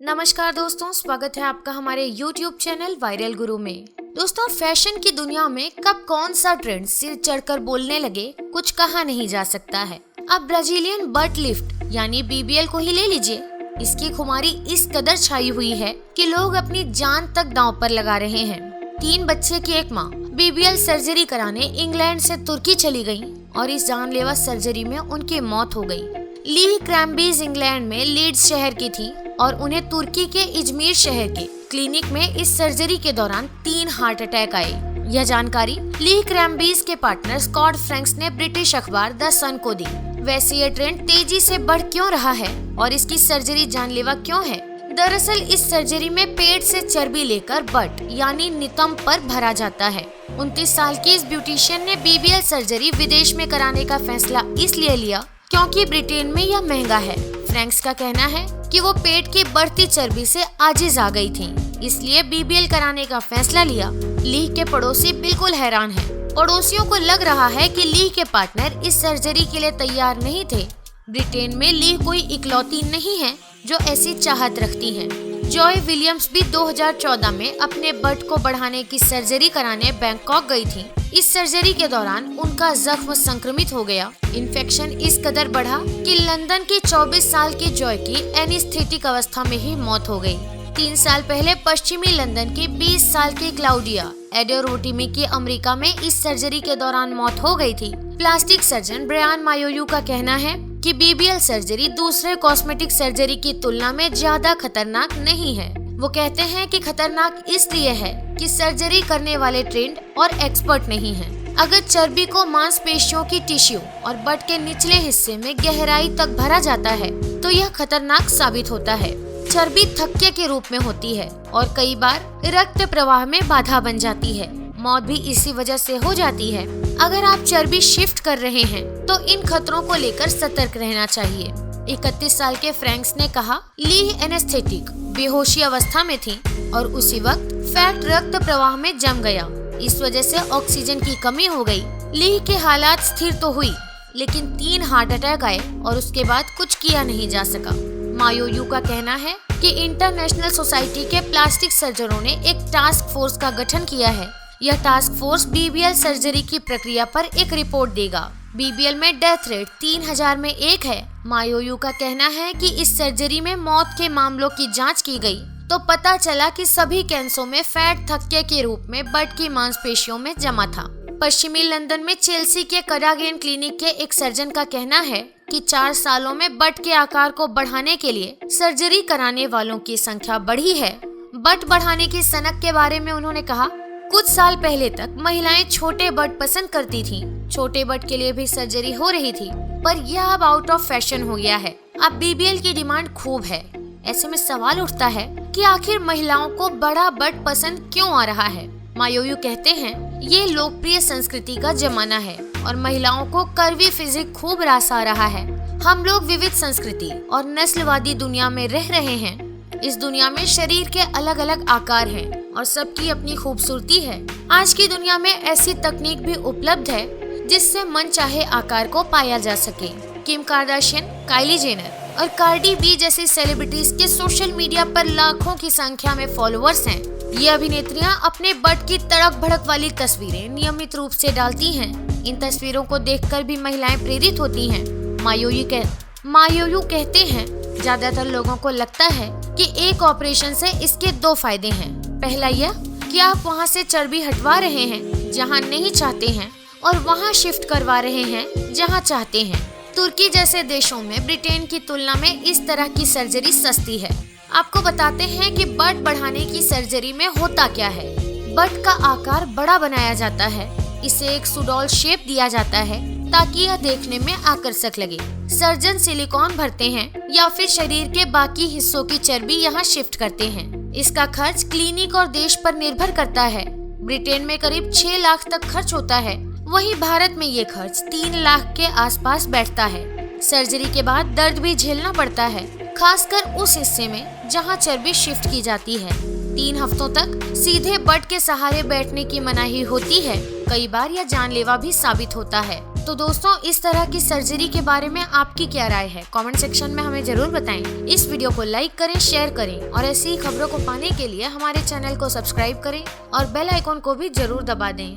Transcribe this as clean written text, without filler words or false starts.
नमस्कार दोस्तों, स्वागत है आपका हमारे YouTube चैनल वायरल गुरु में। दोस्तों, फैशन की दुनिया में कब कौन सा ट्रेंड सिर चढ़कर बोलने लगे कुछ कहा नहीं जा सकता है। अब ब्राजीलियन बट लिफ्ट यानी BBL को ही ले लीजिए। इसकी खुमारी इस कदर छाई हुई है कि लोग अपनी जान तक दांव पर लगा रहे हैं। 3 बच्चे की एक माँ BBL सर्जरी कराने इंग्लैंड से तुर्की चली गयी और इस जानलेवा सर्जरी में उनकी मौत हो गयी। ली क्रैम्बीज इंग्लैंड में लीड्स शहर की थी और उन्हें तुर्की के इजमीर शहर के क्लिनिक में इस सर्जरी के दौरान 3 हार्ट अटैक आए। यह जानकारी ली क्रैम्बीज के पार्टनर स्कॉट फ्रैंक्स ने ब्रिटिश अखबार द सन को दी। वैसे ये ट्रेंड तेजी से बढ़ क्यों रहा है और इसकी सर्जरी जानलेवा क्यों है? दरअसल इस सर्जरी में पेट से चर्बी लेकर बट यानी नितंब पर भरा जाता है। 29 साल की इस ब्यूटिशियन ने BBL सर्जरी विदेश में कराने का फैसला इसलिए लिया क्योंकि ब्रिटेन में यह महंगा है। फ्रैंक्स का कहना है कि वो पेट की बढ़ती चर्बी से आजिज आ गई थी, इसलिए BBL कराने का फैसला लिया। ली के पड़ोसी बिल्कुल हैरान हैं। पड़ोसियों को लग रहा है कि ली के पार्टनर इस सर्जरी के लिए तैयार नहीं थे। ब्रिटेन में ली कोई इकलौती नहीं है जो ऐसी चाहत रखती है। जॉय विलियम्स भी 2014 में अपने बट को बढ़ाने की सर्जरी कराने बैंकॉक गई थी। इस सर्जरी के दौरान उनका जख्म संक्रमित हो गया। इन्फेक्शन इस कदर बढ़ा कि लंदन की 24 साल की जॉय की एनेस्थेटिक अवस्था में ही मौत हो गई। 3 साल पहले पश्चिमी लंदन की 20 साल की क्लाउडिया एडोरोटिमी की अमेरिका में इस सर्जरी के दौरान मौत हो गई थी। प्लास्टिक सर्जन ब्रायन मायोयू का कहना है कि BBL सर्जरी दूसरे कॉस्मेटिक सर्जरी की तुलना में ज्यादा खतरनाक नहीं है। वो कहते हैं कि खतरनाक इसलिए है कि सर्जरी करने वाले ट्रेंड और एक्सपर्ट नहीं हैं। अगर चर्बी को मांसपेशियों की टिश्यू और बट के निचले हिस्से में गहराई तक भरा जाता है तो यह खतरनाक साबित होता है। चर्बी थक्के के रूप में होती है और कई बार रक्त प्रवाह में बाधा बन जाती है। मौत भी इसी वजह से हो जाती है। अगर आप चर्बी शिफ्ट कर रहे हैं तो इन खतरों को लेकर सतर्क रहना चाहिए। 31 साल के फ्रैंक्स ने कहा, ली एनेस्थेटिक बेहोशी अवस्था में थी और उसी वक्त फैट रक्त प्रवाह में जम गया। इस वजह से ऑक्सीजन की कमी हो गई। ली के हालात स्थिर तो हुई लेकिन 3 हार्ट अटैक आए और उसके बाद कुछ किया नहीं जा सका। मायोयू का कहना है कि इंटरनेशनल सोसाइटी के प्लास्टिक सर्जनों ने एक टास्क फोर्स का गठन किया है। यह टास्क फोर्स BBL सर्जरी की प्रक्रिया पर एक रिपोर्ट देगा। BBL में डेथ रेट 3000 में 1 है। मायोयू का कहना है कि इस सर्जरी में मौत के मामलों की जांच की गई तो पता चला कि सभी कैंसरों में फैट थक्के के रूप में बट की मांसपेशियों में जमा था। पश्चिमी लंदन में चेल्सी के कडागेन क्लिनिक के एक सर्जन का कहना है कि 4 सालों में बट के आकार को बढ़ाने के लिए सर्जरी कराने वालों की संख्या बढ़ी है। बट बढ़ाने की सनक के बारे में उन्होंने कहा, कुछ साल पहले तक महिलाएं छोटे बट पसंद करती थीं। छोटे बट के लिए भी सर्जरी हो रही थी, पर यह अब आउट ऑफ फैशन हो गया है। अब BBL की डिमांड खूब है। ऐसे में सवाल उठता है कि आखिर महिलाओं को बड़ा बट पसंद क्यों आ रहा है? मायोयू कहते हैं, ये लोकप्रिय संस्कृति का जमाना है और महिलाओं को कर्वी फिजिक खूब रास आ रहा है। हम लोग विविध संस्कृति और नस्लवादी दुनिया में रह रहे हैं। इस दुनिया में शरीर के अलग अलग आकार हैं और सबकी अपनी खूबसूरती है। आज की दुनिया में ऐसी तकनीक भी उपलब्ध है जिससे मन चाहे आकार को पाया जा सके। किम कार्दाशियन, काइली जेनर और कार्डी बी जैसी सेलिब्रिटीज के सोशल मीडिया पर लाखों की संख्या में फॉलोअर्स हैं। ये अभिनेत्रियां अपने बट की तड़क भड़क वाली तस्वीरें नियमित रूप से डालती हैं। इन तस्वीरों को देखकर भी महिलाएं प्रेरित होती हैं। मायोयू कहते हैं, ज्यादातर लोगों को लगता है कि एक ऑपरेशन से इसके 2 फायदे हैं। पहला यह कि आप वहां से चर्बी हटवा रहे हैं जहां नहीं चाहते हैं और वहां शिफ्ट करवा रहे हैं जहां चाहते हैं। तुर्की जैसे देशों में ब्रिटेन की तुलना में इस तरह की सर्जरी सस्ती है। आपको बताते हैं कि बट बढ़ाने की सर्जरी में होता क्या है। बट का आकार बड़ा बनाया जाता है। इसे एक सुडोल शेप दिया जाता है ताकि यह देखने में आकर्षक लगे। सर्जन सिलिकॉन भरते हैं या फिर शरीर के बाकी हिस्सों की चर्बी यहाँ शिफ्ट करते हैं। इसका खर्च क्लिनिक और देश पर निर्भर करता है। ब्रिटेन में करीब 6 लाख तक खर्च होता है, वहीं भारत में ये खर्च 3 लाख के आसपास बैठता है। सर्जरी के बाद दर्द भी झेलना पड़ता है, खासकर उस हिस्से में जहाँ चर्बी शिफ्ट की जाती है। 3 हफ्तों तक सीधे बट के सहारे बैठने की मनाही होती है। कई बार यह जानलेवा भी साबित होता है। तो दोस्तों, इस तरह की सर्जरी के बारे में आपकी क्या राय है? कमेंट सेक्शन में हमें जरूर बताएं। इस वीडियो को लाइक करें, शेयर करें और ऐसी ही खबरों को पाने के लिए हमारे चैनल को सब्सक्राइब करें और बेल आइकॉन को भी जरूर दबा दें।